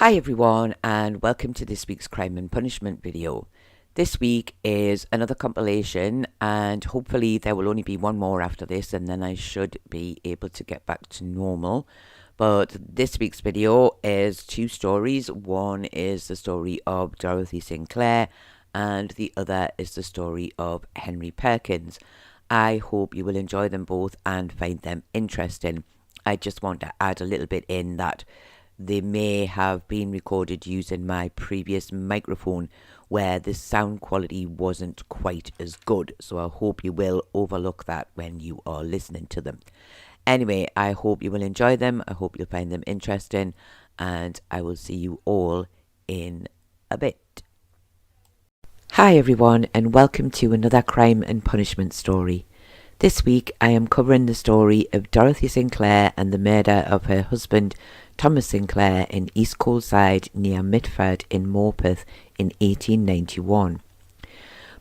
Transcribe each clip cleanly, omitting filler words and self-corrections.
Hi everyone, and welcome to this week's Crime and Punishment video. This week is another compilation, and hopefully there will only be one more after this, and then I should be able to get back to normal. But this week's video is two stories. One is the story of Dorothy Sinclair, and the other is the story of Henry Perkins. I hope you will enjoy them both and find them interesting. I just want to add a little bit in that they may have been recorded using my previous microphone where the sound quality wasn't quite as good, so I hope you will overlook that when you are listening to them. Anyway, I hope you will enjoy them, I hope you'll find them interesting, and I will see you all in a bit. Hi everyone, and welcome to another Crime and Punishment story. This week I am covering the story of Dorothy Sinclair and the murder of her husband Thomas Sinclair in East Coleside near Mitford in Morpeth in 1891.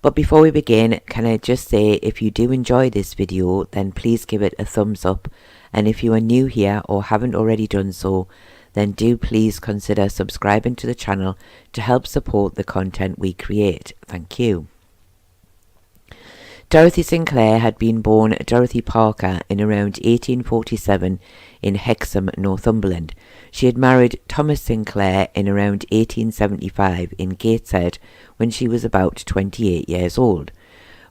But before we begin, can I just say, if you do enjoy this video, then please give it a thumbs up, and if you are new here or haven't already done so, then do please consider subscribing to the channel to help support the content we create. Thank you. Dorothy Sinclair had been born Dorothy Parker in around 1847 in Hexham, Northumberland. She had married Thomas Sinclair in around 1875 in Gateshead when she was about 28 years old.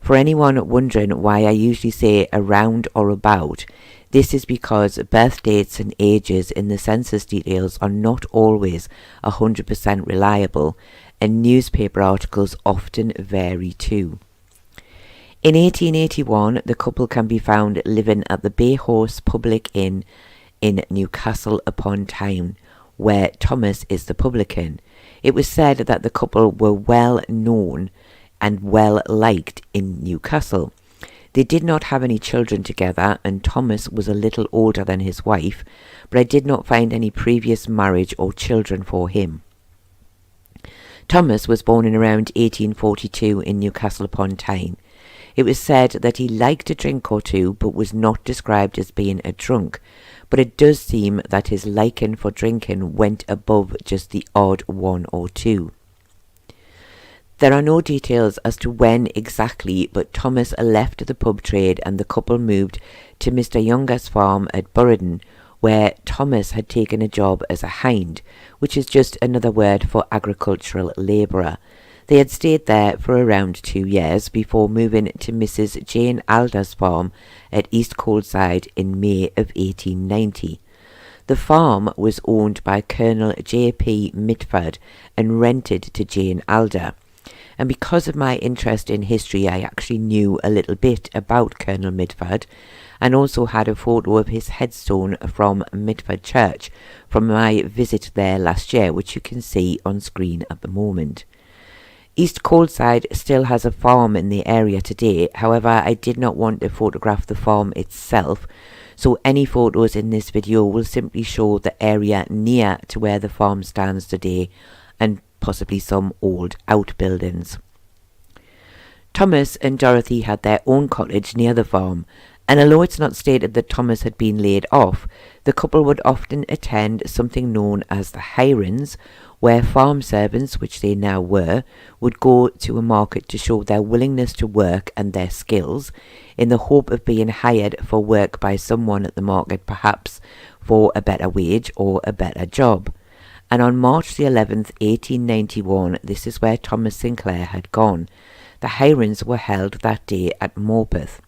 For anyone wondering why I usually say around or about, this is because birth dates and ages in the census details are not always 100% reliable, and newspaper articles often vary too. In 1881, the couple can be found living at the Bay Horse Public Inn in Newcastle upon Tyne, where Thomas is the publican. It was said that the couple were well known and well liked in Newcastle. They did not have any children together, and Thomas was a little older than his wife, but I did not find any previous marriage or children for him. Thomas was born in around 1842 in Newcastle upon Tyne. It was said that he liked a drink or two, but was not described as being a drunk, but it does seem that his liking for drinking went above just the odd one or two. There are no details as to when exactly, but Thomas left the pub trade and the couple moved to Mr. Younger's farm at Burradon, where Thomas had taken a job as a hind, which is just another word for agricultural labourer. They had stayed there for around 2 years before moving to Mrs. Jane Alder's farm at East Coleside in May of 1890. The farm was owned by Colonel J.P. Mitford and rented to Jane Alder. And because of my interest in history, I actually knew a little bit about Colonel Mitford, and also had a photo of his headstone from Mitford Church from my visit there last year, which you can see on screen at the moment. East Coleside still has a farm in the area today. However, I did not want to photograph the farm itself, so any photos in this video will simply show the area near to where the farm stands today and possibly some old outbuildings. Thomas and Dorothy had their own cottage near the farm, and although it's not stated that Thomas had been laid off, the couple would often attend something known as the hirings, where farm servants, which they now were, would go to a market to show their willingness to work and their skills, in the hope of being hired for work by someone at the market, perhaps for a better wage or a better job. And on March the 11th, 1891, this is where Thomas Sinclair had gone. The hirings were held that day at Morpeth.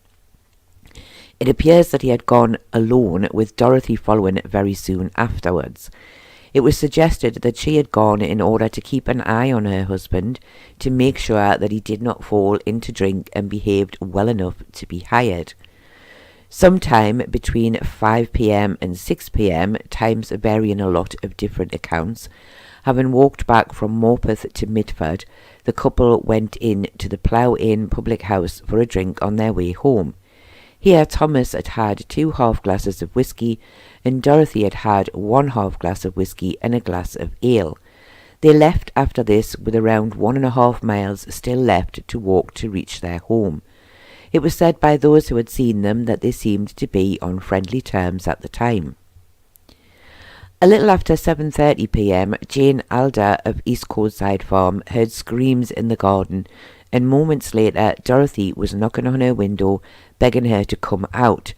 It appears that he had gone alone, with Dorothy following very soon afterwards. It was suggested that she had gone in order to keep an eye on her husband, to make sure that he did not fall into drink and behaved well enough to be hired. Sometime between 5 p.m. and 6 p.m, times varying a lot of different accounts, having walked back from Morpeth to Mitford, the couple went in to the Plough Inn public house for a drink on their way home. Here Thomas had had 2 half glasses of whisky, and Dorothy had had 1 half glass of whisky and a glass of ale. They left after this with around 1.5 miles still left to walk to reach their home. It was said by those who had seen them that they seemed to be on friendly terms at the time. A little after 7:30 p.m, Jane Alder of East Coalside Farm heard screams in the garden, and moments later Dorothy was knocking on her window, begging her to come out.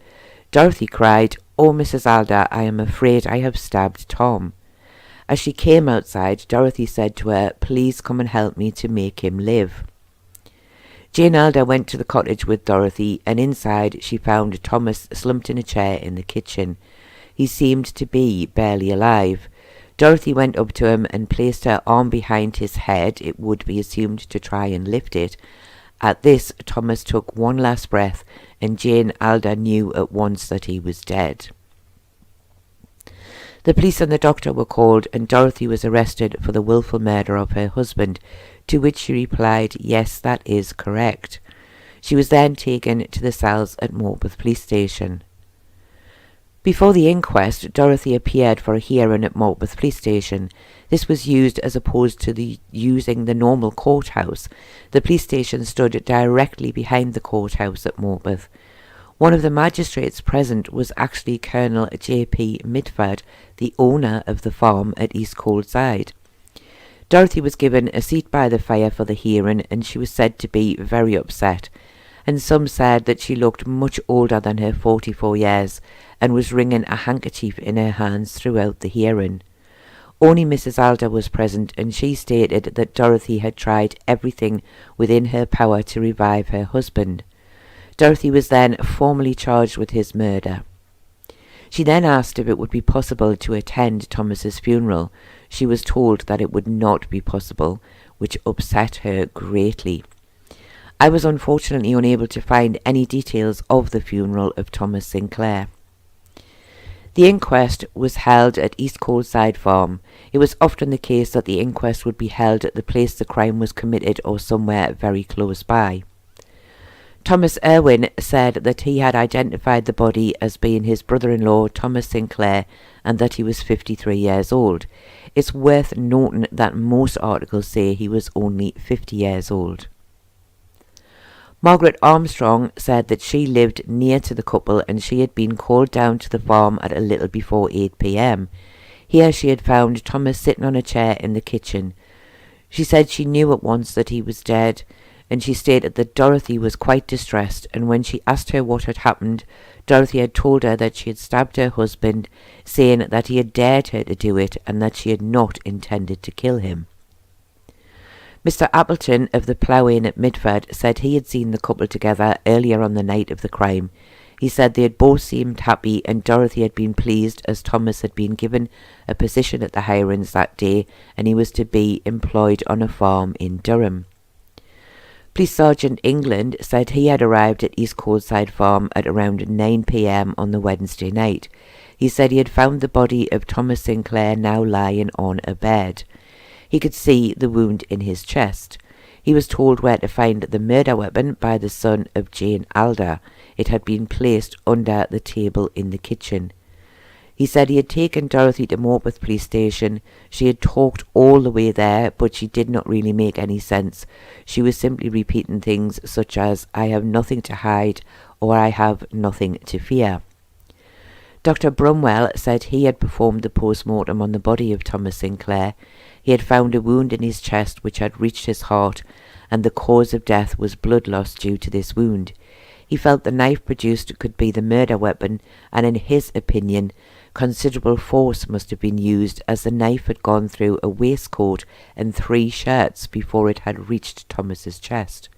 Dorothy cried, "Oh, Mrs. Alder, I am afraid I have stabbed Tom." As she came outside, Dorothy said to her, "Please come and help me to make him live." Jane Alder went to the cottage with Dorothy, and inside she found Thomas slumped in a chair in the kitchen. He seemed to be barely alive. Dorothy went up to him and placed her arm behind his head, it would be assumed to try and lift it. At this, Thomas took one last breath, and Jane Alder knew at once that he was dead. The police and the doctor were called, and Dorothy was arrested for the willful murder of her husband, to which she replied, "Yes, that is correct." She was then taken to the cells at Morpeth Police Station. Before the inquest, Dorothy appeared for a hearing at Morpeth Police Station. This was used as opposed to using the normal courthouse. The police station stood directly behind the courthouse at Morpeth. One of the magistrates present was actually Colonel J.P. Mitford, the owner of the farm at East Coalside. Dorothy was given a seat by the fire for the hearing, and she was said to be very upset, and some said that she looked much older than her 44 years and was wringing a handkerchief in her hands throughout the hearing. Only Mrs. Alder was present, and she stated that Dorothy had tried everything within her power to revive her husband. Dorothy was then formally charged with his murder. She then asked if it would be possible to attend Thomas's funeral. She was told that it would not be possible, which upset her greatly. I was unfortunately unable to find any details of the funeral of Thomas Sinclair. The inquest was held at East Coalside Farm. It was often the case that the inquest would be held at the place the crime was committed or somewhere very close by. Thomas Irwin said that he had identified the body as being his brother-in-law Thomas Sinclair and that he was 53 years old. It's worth noting that most articles say he was only 50 years old. Margaret Armstrong said that she lived near to the couple and she had been called down to the farm at a little before 8 p.m. Here she had found Thomas sitting on a chair in the kitchen. She said she knew at once that he was dead, and she stated that Dorothy was quite distressed, and when she asked her what had happened, Dorothy had told her that she had stabbed her husband, saying that he had dared her to do it and that she had not intended to kill him. Mr. Appleton of the Plough Inn at Midford said he had seen the couple together earlier on the night of the crime. He said they had both seemed happy and Dorothy had been pleased as Thomas had been given a position at the Hirons that day and he was to be employed on a farm in Durham. Police Sergeant England said he had arrived at East Coalside Farm at around 9 p.m. on the Wednesday night. He said he had found the body of Thomas Sinclair now lying on a bed. He could see the wound in his chest. He was told where to find the murder weapon by the son of Jane Alder. It had been placed under the table in the kitchen. He said he had taken Dorothy to Morpeth Police Station. She had talked all the way there, but she did not really make any sense. She was simply repeating things such as, "I have nothing to hide," or "I have nothing to fear." Dr. Brumwell said he had performed the post-mortem on the body of Thomas Sinclair. He had found a wound in his chest which had reached his heart, and the cause of death was blood loss due to this wound. He felt the knife produced could be the murder weapon, and in his opinion, considerable force must have been used as the knife had gone through a waistcoat and 3 shirts before it had reached Thomas's chest.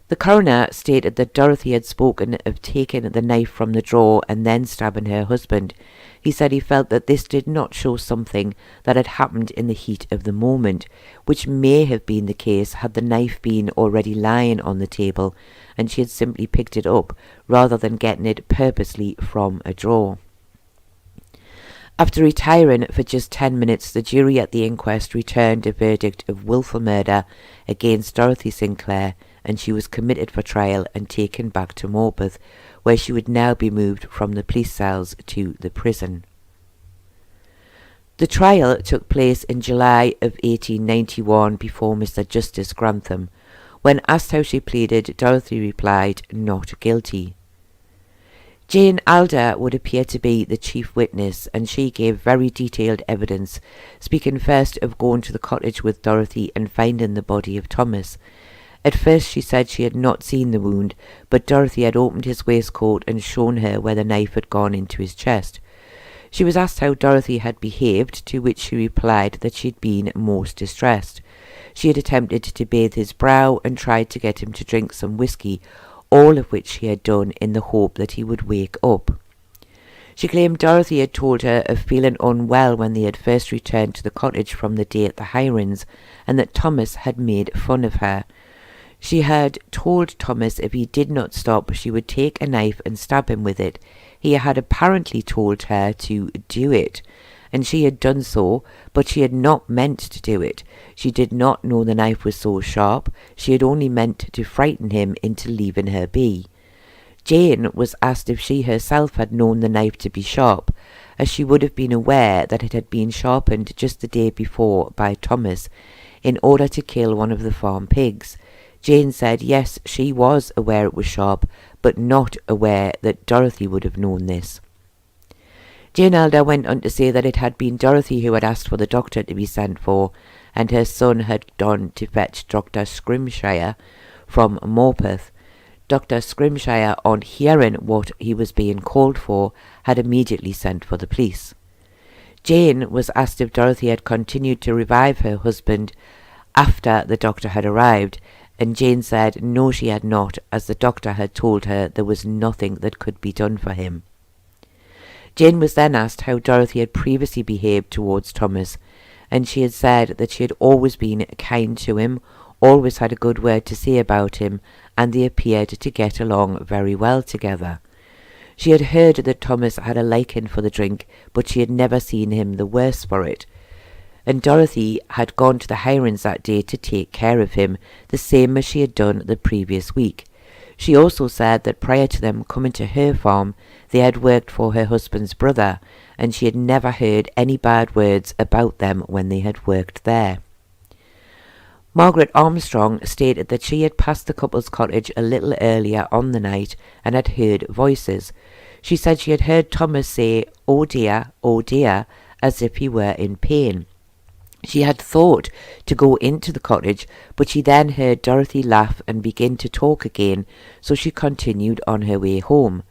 The coroner stated that Dorothy had spoken of taking the knife from the drawer and then stabbing her husband. He said he felt that this did not show something that had happened in the heat of the moment, which may have been the case had the knife been already lying on the table and she had simply picked it up rather than getting it purposely from a drawer. After retiring for just 10 minutes, the jury at the inquest returned a verdict of willful murder against Dorothy Sinclair, and she was committed for trial and taken back to Morpeth, where she would now be moved from the police cells to the prison. The trial took place in July of 1891 before Mr. Justice Grantham. When asked how she pleaded, Dorothy replied, "Not guilty." Jane Alder would appear to be the chief witness, and she gave very detailed evidence, speaking first of going to the cottage with Dorothy and finding the body of Thomas. At first she said she had not seen the wound, but Dorothy had opened his waistcoat and shown her where the knife had gone into his chest. She was asked how Dorothy had behaved, to which she replied that she had been most distressed. She had attempted to bathe his brow and tried to get him to drink some whiskey, all of which she had done in the hope that he would wake up. She claimed Dorothy had told her of feeling unwell when they had first returned to the cottage from the day at the Hirons, and that Thomas had made fun of her. She had told Thomas if he did not stop, she would take a knife and stab him with it. He had apparently told her to do it, and she had done so, but she had not meant to do it. She did not know the knife was so sharp. She had only meant to frighten him into leaving her be. Jane was asked if she herself had known the knife to be sharp, as she would have been aware that it had been sharpened just the day before by Thomas, in order to kill one of the farm pigs. Jane said yes, she was aware it was sharp, but not aware that Dorothy would have known this. Jane Alder went on to say that it had been Dorothy who had asked for the doctor to be sent for, and her son had gone to fetch Dr. Scrimshire from Morpeth. Dr. Scrimshire, on hearing what he was being called for, had immediately sent for the police. Jane was asked if Dorothy had continued to revive her husband after the doctor had arrived, and Jane said no, she had not, as the doctor had told her there was nothing that could be done for him. Jane was then asked how Dorothy had previously behaved towards Thomas, and she had said that she had always been kind to him, always had a good word to say about him, and they appeared to get along very well together. She had heard that Thomas had a liking for the drink, but she had never seen him the worse for it, and Dorothy had gone to the Hirons that day to take care of him, the same as she had done the previous week. She also said that prior to them coming to her farm, they had worked for her husband's brother, and she had never heard any bad words about them when they had worked there. Margaret Armstrong stated that she had passed the couple's cottage a little earlier on the night and had heard voices. She said she had heard Thomas say, oh dear," as if he were in pain. She had thought to go into the cottage, but she then heard Dorothy laugh and begin to talk again, so she continued on her way home.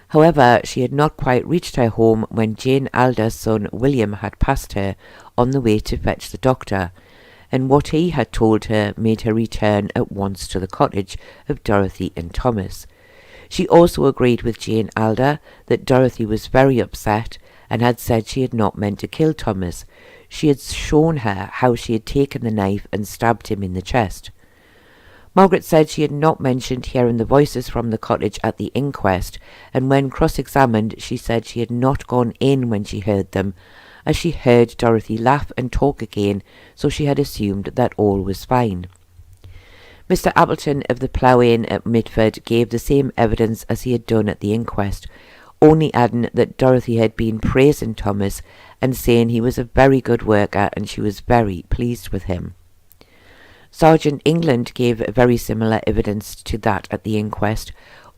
However, she had not quite reached her home when Jane Alder's son William had passed her on the way to fetch the doctor, and what he had told her made her return at once to the cottage of Dorothy and Thomas. She also agreed with Jane Alder that Dorothy was very upset and had said she had not meant to kill Thomas. She had shown her how she had taken the knife and stabbed him in the chest. Margaret said she had not mentioned hearing the voices from the cottage at the inquest, and when cross-examined she said she had not gone in when she heard them, as she heard Dorothy laugh and talk again, so she had assumed that all was fine. Mr. Appleton of the Plough Inn at Mitford gave the same evidence as he had done at the inquest, only adding that Dorothy had been praising Thomas and saying he was a very good worker and she was very pleased with him. Sergeant England gave very similar evidence to that at the inquest,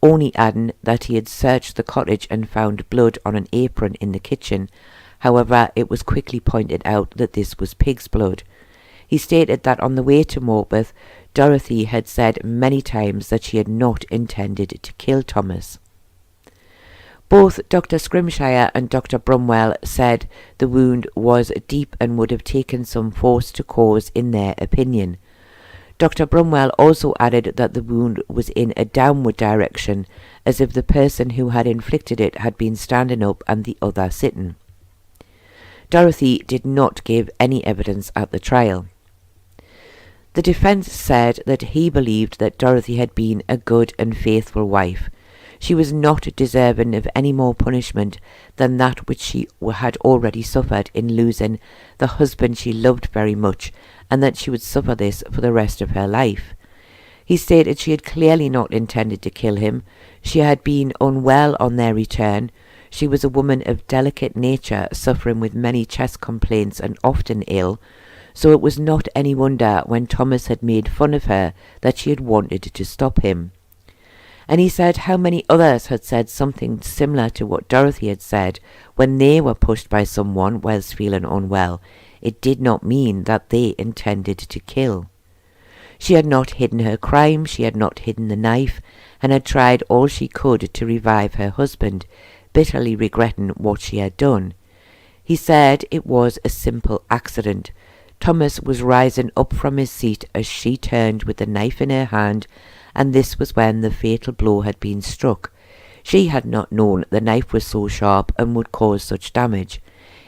only adding that he had searched the cottage and found blood on an apron in the kitchen. However, it was quickly pointed out that this was pig's blood. He stated that on the way to Morpeth, Dorothy had said many times that she had not intended to kill Thomas. Both Dr. Scrimshire and Dr. Brumwell said the wound was deep and would have taken some force to cause, in their opinion. Dr. Brumwell also added that the wound was in a downward direction, as if the person who had inflicted it had been standing up and the other sitting. Dorothy did not give any evidence at the trial. The defence said that he believed that Dorothy had been a good and faithful wife. She was not deserving of any more punishment than that which she had already suffered in losing the husband she loved very much, and that she would suffer this for the rest of her life. He stated she had clearly not intended to kill him. She had been unwell on their return. She was a woman of delicate nature, suffering with many chest complaints and often ill, so it was not any wonder when Thomas had made fun of her that she had wanted to stop him. And he said how many others had said something similar to what Dorothy had said when they were pushed by someone whilst feeling unwell. It did not mean that they intended to kill. She had not hidden her crime, she had not hidden the knife, and had tried all she could to revive her husband, bitterly regretting what she had done. He said it was a simple accident. Thomas was rising up from his seat as she turned with the knife in her hand, and this was when the fatal blow had been struck. She had not known the knife was so sharp and would cause such damage.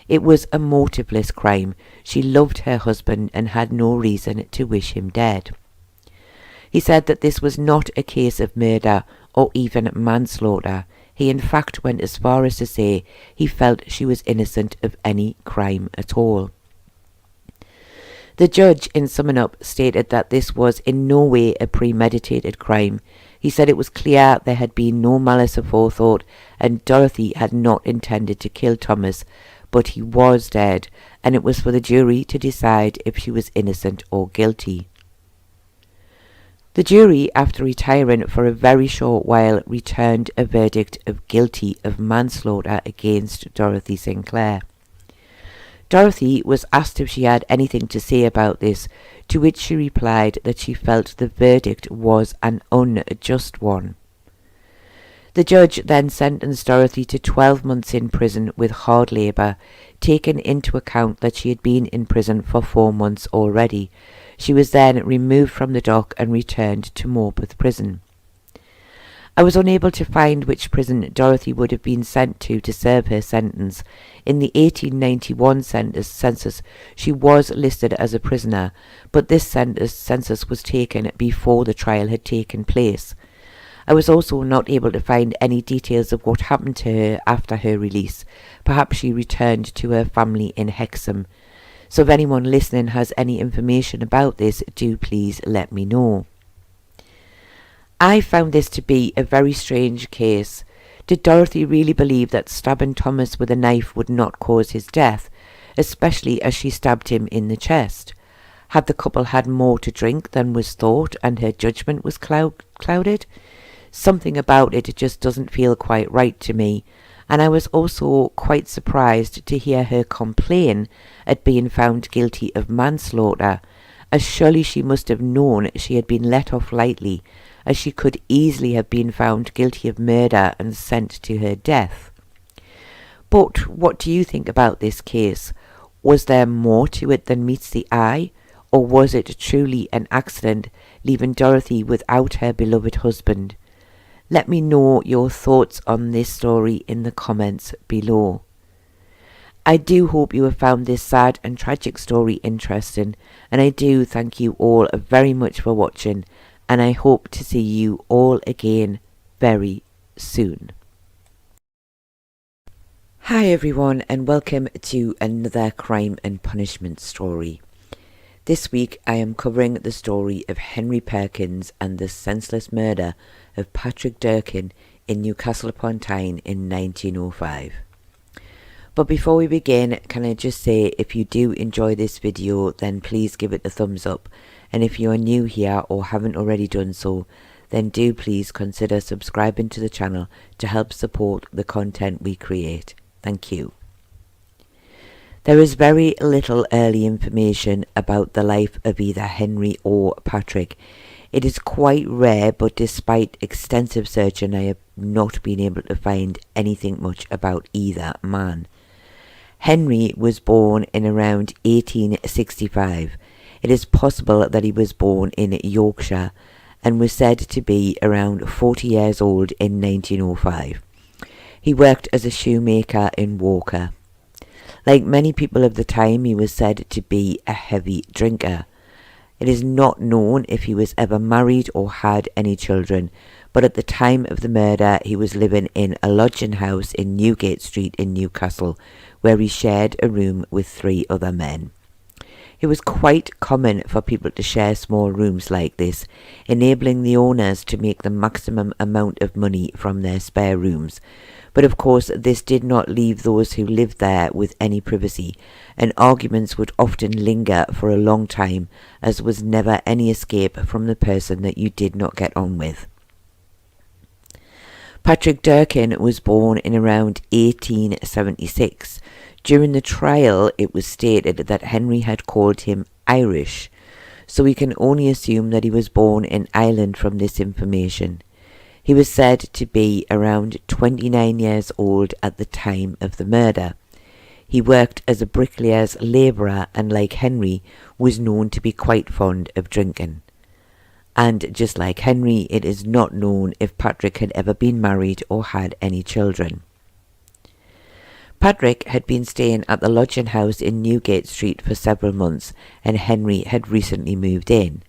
It was a motiveless crime. She loved her husband and had no reason to wish him dead. He said that this was not a case of murder or even manslaughter. He in fact went as far as to say he felt she was innocent of any crime at all. The judge, in summing up, stated that this was in no way a premeditated crime. He said it was clear there had been no malice aforethought and Dorothy had not intended to kill Thomas, but he was dead, and it was for the jury to decide if she was innocent or guilty. The jury, after retiring for a very short while, returned a verdict of guilty of manslaughter against Dorothy Sinclair. Dorothy was asked if she had anything to say about this, to which she replied that she felt the verdict was an unjust one. The judge then sentenced Dorothy to 12 months in prison with hard labour, taking into account that she had been in prison for 4 months already. She was then removed from the dock and returned to Morpeth Prison. I was unable to find which prison Dorothy would have been sent to serve her sentence. In the 1891 census, she was listed as a prisoner, but this census was taken before the trial had taken place. I was also not able to find any details of what happened to her after her release. Perhaps she returned to her family in Hexham. So if anyone listening has any information about this, do please let me know. I found this to be a very strange case. Did Dorothy really believe that stabbing Thomas with a knife would not cause his death, especially as she stabbed him in the chest? Had the couple had more to drink than was thought and her judgment was clouded? Something about it just doesn't feel quite right to me, and I was also quite surprised to hear her complain at being found guilty of manslaughter, as surely she must have known she had been let off lightly, as she could easily have been found guilty of murder and sent to her death. But what do you think about this case? Was there more to it than meets the eye, or was it truly an accident, leaving Dorothy without her beloved husband? Let me know your thoughts on this story in the comments below. I do hope you have found this sad and tragic story interesting, and I do thank you all very much for watching, and I hope to see you all again very soon. Hi everyone, and welcome to another crime and punishment story. This week I am covering the story of Henry Perkins and the senseless murder of Patrick Durkin in Newcastle upon Tyne in 1905. But before we begin, can I just say, if you do enjoy this video, then please give it a thumbs up, and if you are new here or haven't already done so, then do please consider subscribing to the channel to help support the content we create. Thank you. There is very little early information about the life of either Henry or Patrick. It is quite rare, but despite extensive searching, I have not been able to find anything much about either man. Henry was born in around 1865. It is possible that he was born in Yorkshire and was said to be around 40 years old in 1905. He worked as a shoemaker in Walker. Like many people of the time, he was said to be a heavy drinker. It is not known if he was ever married or had any children, but at the time of the murder he was living in a lodging house in Newgate Street in Newcastle, where he shared a room with 3 other men. It was quite common for people to share small rooms like this, enabling the owners to make the maximum amount of money from their spare rooms. But of course this did not leave those who lived there with any privacy, and arguments would often linger for a long time, as was never any escape from the person that you did not get on with. Patrick Durkin was born in around 1876. During the trial, it was stated that Henry had called him Irish, so we can only assume that he was born in Ireland from this information. He was said to be around 29 years old at the time of the murder. He worked as a bricklayer's labourer and, like Henry, was known to be quite fond of drinking. And just like Henry, it is not known if Patrick had ever been married or had any children. Patrick had been staying at the lodging house in Newgate Street for several months, and Henry had recently moved in.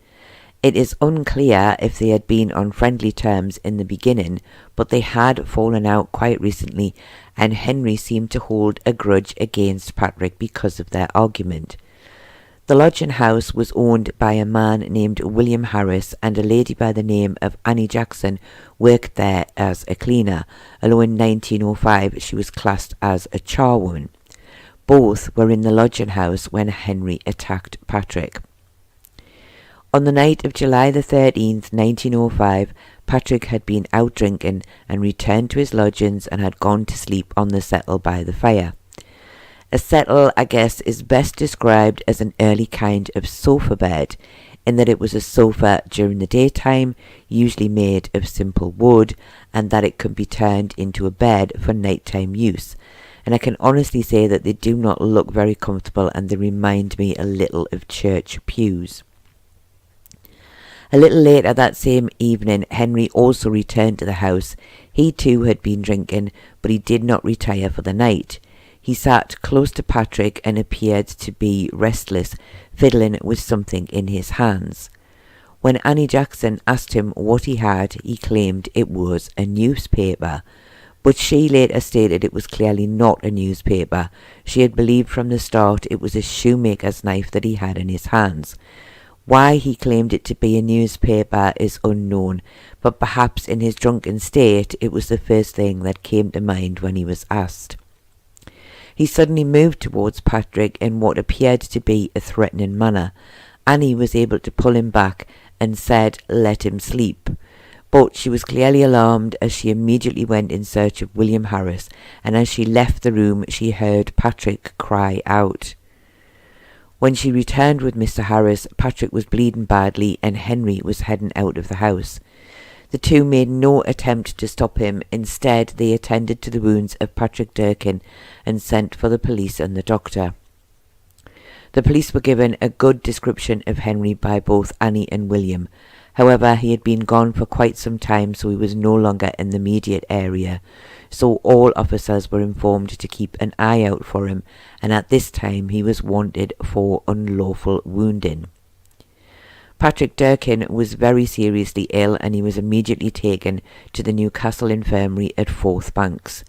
It is unclear if they had been on friendly terms in the beginning, but they had fallen out quite recently, and Henry seemed to hold a grudge against Patrick because of their argument. The lodging house was owned by a man named William Harris, and a lady by the name of Annie Jackson worked there as a cleaner, although in 1905 she was classed as a charwoman. Both were in the lodging house when Henry attacked Patrick. On the night of July the 13th, 1905, Patrick had been out drinking and returned to his lodgings and had gone to sleep on the settle by the fire. A settle, I guess, is best described as an early kind of sofa bed, in that it was a sofa during the daytime, usually made of simple wood, and that it could be turned into a bed for nighttime use. And I can honestly say that they do not look very comfortable, and they remind me a little of church pews. A little later that same evening, Henry also returned to the house. He too had been drinking, but he did not retire for the night. He sat close to Patrick and appeared to be restless, fiddling with something in his hands. When Annie Jackson asked him what he had, he claimed it was a newspaper, but she later stated it was clearly not a newspaper. She had believed from the start it was a shoemaker's knife that he had in his hands. Why he claimed it to be a newspaper is unknown, but perhaps in his drunken state it was the first thing that came to mind when he was asked. He suddenly moved towards Patrick in what appeared to be a threatening manner. Annie was able to pull him back and said, "Let him sleep." But she was clearly alarmed as she immediately went in search of William Harris, and as she left the room she heard Patrick cry out. When she returned with Mr. Harris, Patrick was bleeding badly and Henry was heading out of the house. The two made no attempt to stop him. Instead, they attended to the wounds of Patrick Durkin and sent for the police and the doctor. The police were given a good description of Henry by both Annie and William. However, he had been gone for quite some time, so he was no longer in the immediate area. So all officers were informed to keep an eye out for him, and at this time he was wanted for unlawful wounding. Patrick Durkin was very seriously ill, and he was immediately taken to the Newcastle Infirmary at Forth Banks.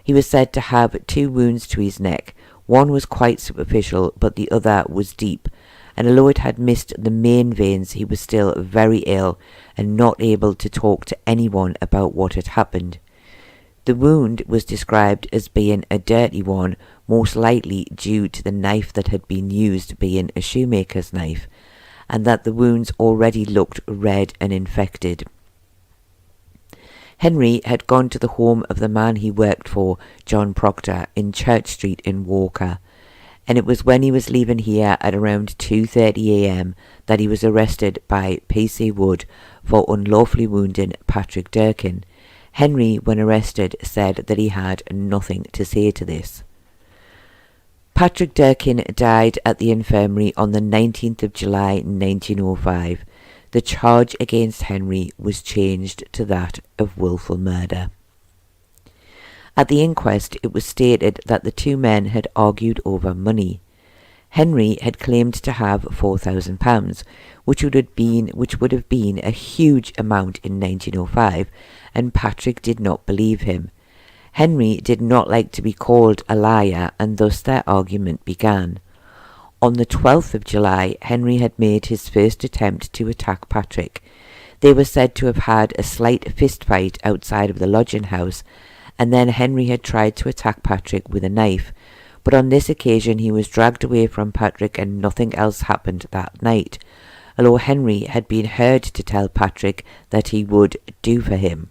He was said to have 2 wounds to his neck. One was quite superficial, but the other was deep, and although it had missed the main veins, he was still very ill and not able to talk to anyone about what had happened. The wound was described as being a dirty one, most likely due to the knife that had been used being a shoemaker's knife, and that the wounds already looked red and infected. Henry had gone to the home of the man he worked for, John Proctor, in Church Street in Walker, and it was when he was leaving here at around 2:30 a.m. that he was arrested by P.C. Wood for unlawfully wounding Patrick Durkin. Henry, when arrested, said that he had nothing to say to this. Patrick Durkin died at the infirmary on the 19th of July 1905. The charge against Henry was changed to that of wilful murder. At the inquest, it was stated that the two men had argued over money. Henry had claimed to have £4,000, which would have been a huge amount in 1905, and Patrick did not believe him. Henry did not like to be called a liar, and thus their argument began. On the 12th of July, Henry had made his first attempt to attack Patrick. They were said to have had a slight fist fight outside of the lodging house, and then Henry had tried to attack Patrick with a knife, but on this occasion he was dragged away from Patrick and nothing else happened that night, although Henry had been heard to tell Patrick that he would do for him.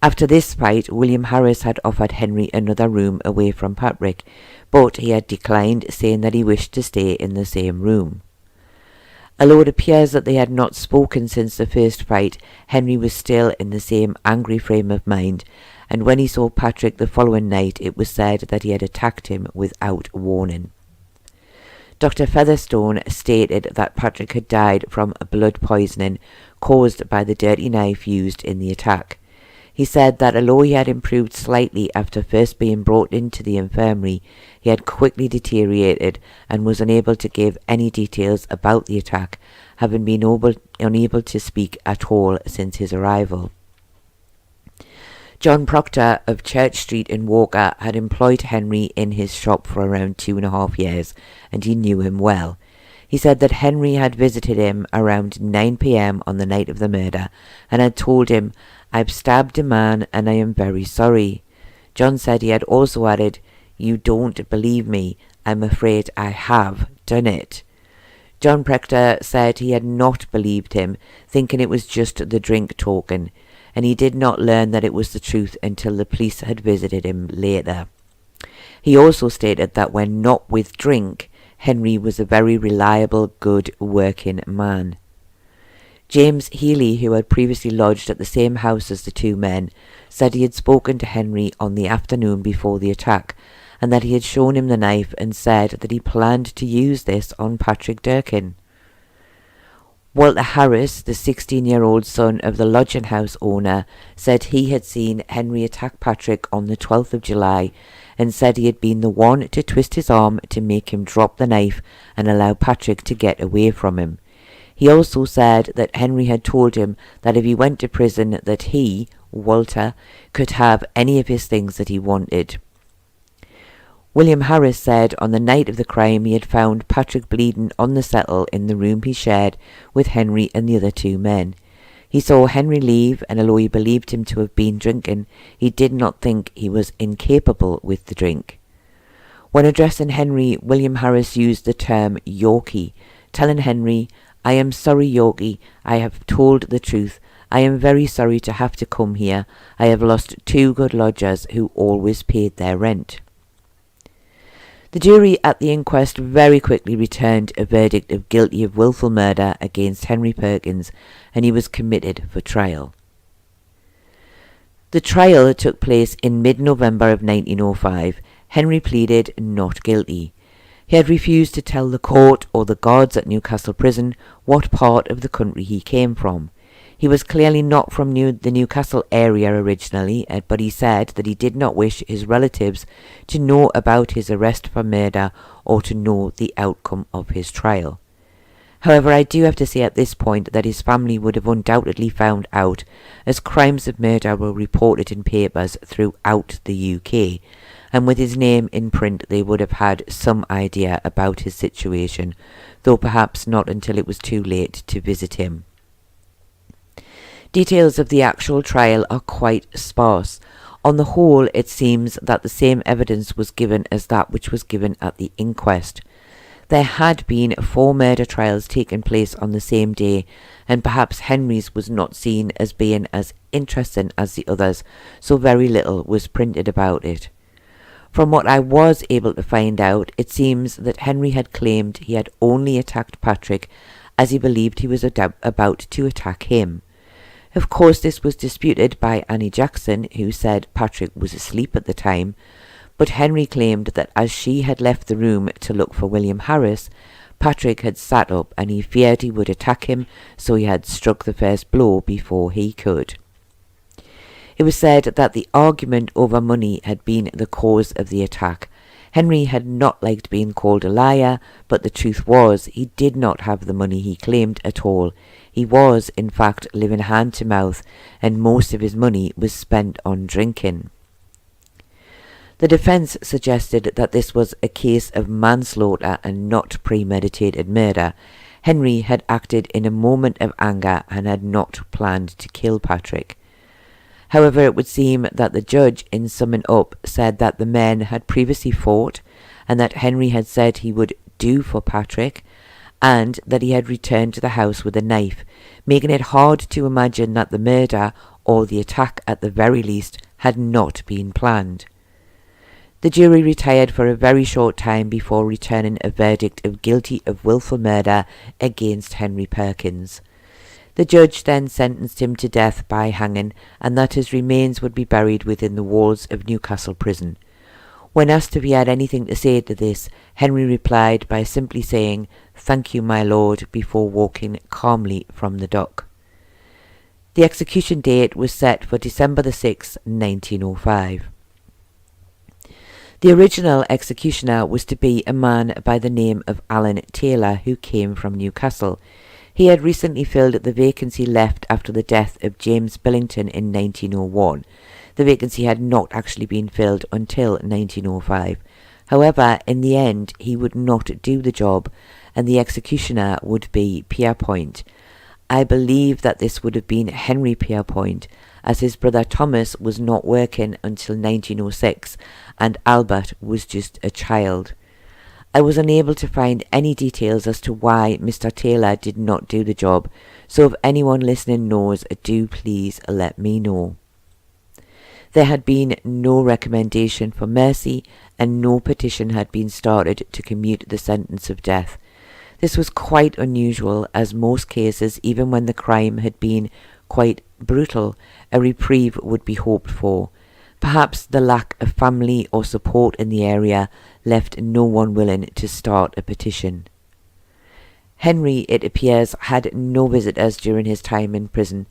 After this fight, William Harris had offered Henry another room away from Patrick, but he had declined, saying that he wished to stay in the same room. Although it appears that they had not spoken since the first fight, Henry was still in the same angry frame of mind, and when he saw Patrick the following night, it was said that he had attacked him without warning. Dr. Featherstone stated that Patrick had died from blood poisoning caused by the dirty knife used in the attack. He said that although he had improved slightly after first being brought into the infirmary, he had quickly deteriorated and was unable to give any details about the attack, having been unable to speak at all since his arrival. John Proctor of Church Street in Walker had employed Henry in his shop for around 2.5 years, and he knew him well. He said that Henry had visited him around 9 p.m. on the night of the murder and had told him, "I've stabbed a man and I am very sorry." John said he had also added, "You don't believe me. I'm afraid I have done it." John Proctor said he had not believed him, thinking it was just the drink talking, and he did not learn that it was the truth until the police had visited him later. He also stated that when not with drink, Henry was a very reliable, good working man. James Healy, who had previously lodged at the same house as the two men, said he had spoken to Henry on the afternoon before the attack, and that he had shown him the knife and said that he planned to use this on Patrick Durkin. Walter Harris, the 16-year-old son of the lodging house owner, said he had seen Henry attack Patrick on the 12th of July and said he had been the one to twist his arm to make him drop the knife and allow Patrick to get away from him. He also said that Henry had told him that if he went to prison that he, Walter, could have any of his things that he wanted. William Harris said on the night of the crime he had found Patrick bleeding on the settle in the room he shared with Henry and the other two men. He saw Henry leave, and although he believed him to have been drinking, he did not think he was incapable with the drink. When addressing Henry, William Harris used the term Yorkie, telling Henry, "I am sorry, Yorkie, I have told the truth. I am very sorry to have to come here. I have lost 2 good lodgers who always paid their rent." The jury at the inquest very quickly returned a verdict of guilty of willful murder against Henry Perkins, and he was committed for trial. The trial took place in mid-November of 1905. Henry pleaded not guilty. He had refused to tell the court or the guards at Newcastle Prison what part of the country he came from. He was clearly not from the Newcastle area originally, but he said that he did not wish his relatives to know about his arrest for murder or to know the outcome of his trial. However, I do have to say at this point that his family would have undoubtedly found out, as crimes of murder were reported in papers throughout the UK, and with his name in print they would have had some idea about his situation, though perhaps not until it was too late to visit him. Details of the actual trial are quite sparse. On the whole, it seems that the same evidence was given as that which was given at the inquest. There had been 4 murder trials taking place on the same day, and perhaps Henry's was not seen as being as interesting as the others, so very little was printed about it. From what I was able to find out, it seems that Henry had claimed he had only attacked Patrick as he believed he was about to attack him. Of course, this was disputed by Annie Jackson, who said Patrick was asleep at the time, but Henry claimed that as she had left the room to look for William Harris, Patrick had sat up and he feared he would attack him, so he had struck the first blow before he could. It was said that the argument over money had been the cause of the attack. Henry had not liked being called a liar, but the truth was he did not have the money he claimed at all. He was, in fact, living hand to mouth, and most of his money was spent on drinking. The defence suggested that this was a case of manslaughter and not premeditated murder. Henry had acted in a moment of anger and had not planned to kill Patrick. However, it would seem that the judge, in summing up, said that the men had previously fought and that Henry had said he would do for Patrick, and that he had returned to the house with a knife, making it hard to imagine that the murder, or the attack at the very least, had not been planned. The jury retired for a very short time before returning a verdict of guilty of willful murder against Henry Perkins. The judge then sentenced him to death by hanging, and that his remains would be buried within the walls of Newcastle Prison. When asked if he had anything to say to this, Henry replied by simply saying, "Thank you, my lord," before walking calmly from the dock. The execution date was set for December the 6th, 1905. The original executioner was to be a man by the name of Alan Taylor, who came from Newcastle. He had recently filled the vacancy left after the death of James Billington in 1901. The vacancy had not actually been filled until 1905. However, in the end, he would not do the job, and the executioner would be Pierpont. I believe that this would have been Henry Pierpont, as his brother Thomas was not working until 1906, and Albert was just a child. I was unable to find any details as to why Mr. Taylor did not do the job, so if anyone listening knows, do please let me know. There had been no recommendation for mercy, and no petition had been started to commute the sentence of death. This was quite unusual, as most cases, even when the crime had been quite brutal, a reprieve would be hoped for. Perhaps the lack of family or support in the area left no one willing to start a petition. Henry, it appears, had no visitors during his time in prison.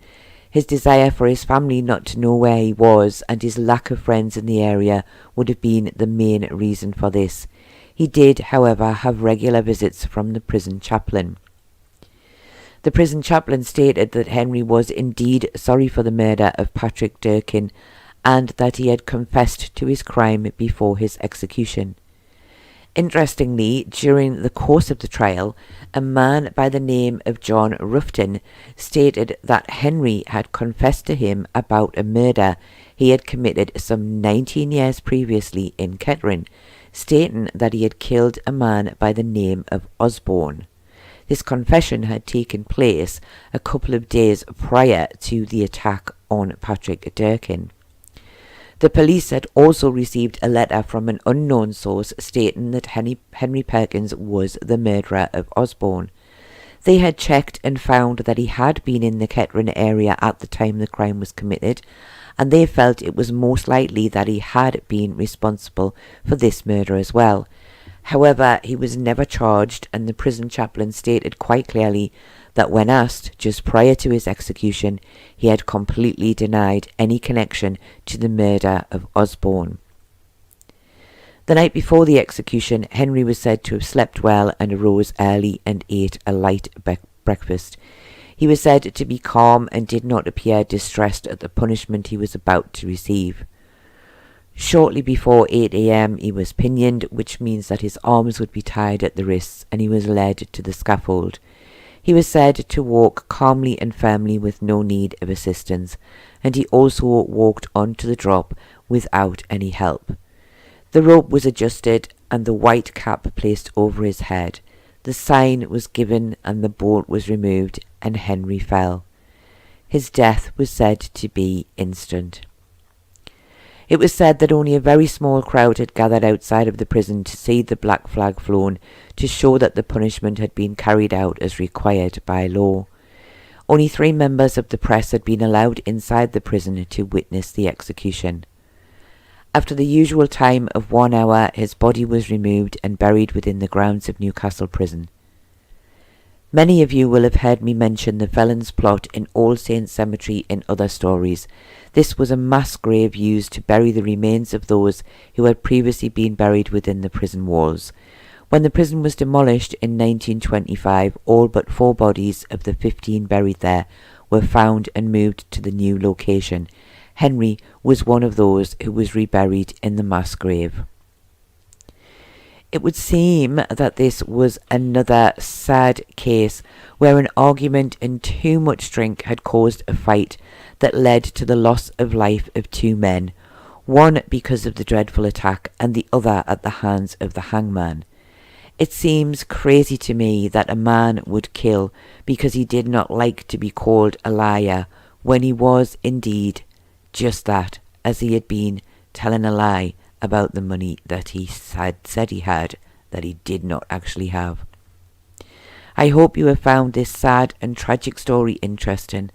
His desire for his family not to know where he was and his lack of friends in the area would have been the main reason for this. He did, however, have regular visits from the prison chaplain. The prison chaplain stated that Henry was indeed sorry for the murder of Patrick Durkin and that he had confessed to his crime before his execution. Interestingly, during the course of the trial, a man by the name of John Ruffton stated that Henry had confessed to him about a murder he had committed some 19 years previously in Kettering, stating that he had killed a man by the name of Osborne. This confession had taken place a couple of days prior to the attack on Patrick Durkin. The police had also received a letter from an unknown source stating that Henry Perkins was the murderer of Osborne. They had checked and found that he had been in the Kettering area at the time the crime was committed, and they felt it was most likely that he had been responsible for this murder as well. However, he was never charged, and the prison chaplain stated quite clearly that when asked just prior to his execution, he had completely denied any connection to the murder of Osborne. The night before the execution, Henry was said to have slept well and arose early and ate a light breakfast. He was said to be calm and did not appear distressed at the punishment he was about to receive. Shortly before 8 a.m. he was pinioned, which means that his arms would be tied at the wrists, and he was led to the scaffold. He was said to walk calmly and firmly with no need of assistance, and he also walked onto the drop without any help. The rope was adjusted and the white cap placed over his head. The sign was given and the bolt was removed, and Henry fell. His death was said to be instant. It was said that only a very small crowd had gathered outside of the prison to see the black flag flown to show that the punishment had been carried out as required by law. Only 3 members of the press had been allowed inside the prison to witness the execution. After the usual time of 1 hour, his body was removed and buried within the grounds of Newcastle Prison. Many of you will have heard me mention the felon's plot in All Saints Cemetery in other stories. This was a mass grave used to bury the remains of those who had previously been buried within the prison walls. When the prison was demolished in 1925, all but 4 bodies of the 15 buried there were found and moved to the new location. Henry was one of those who was reburied in the mass grave. It would seem that this was another sad case where an argument and too much drink had caused a fight that led to the loss of life of 2 men, one because of the dreadful attack and the other at the hands of the hangman. It seems crazy to me that a man would kill because he did not like to be called a liar, when he was indeed just that, as he had been telling a lie about the money that he had said he had, that he did not actually have. I hope you have found this sad and tragic story interesting.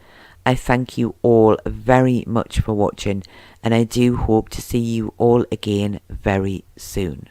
I thank you all very much for watching, and I do hope to see you all again very soon.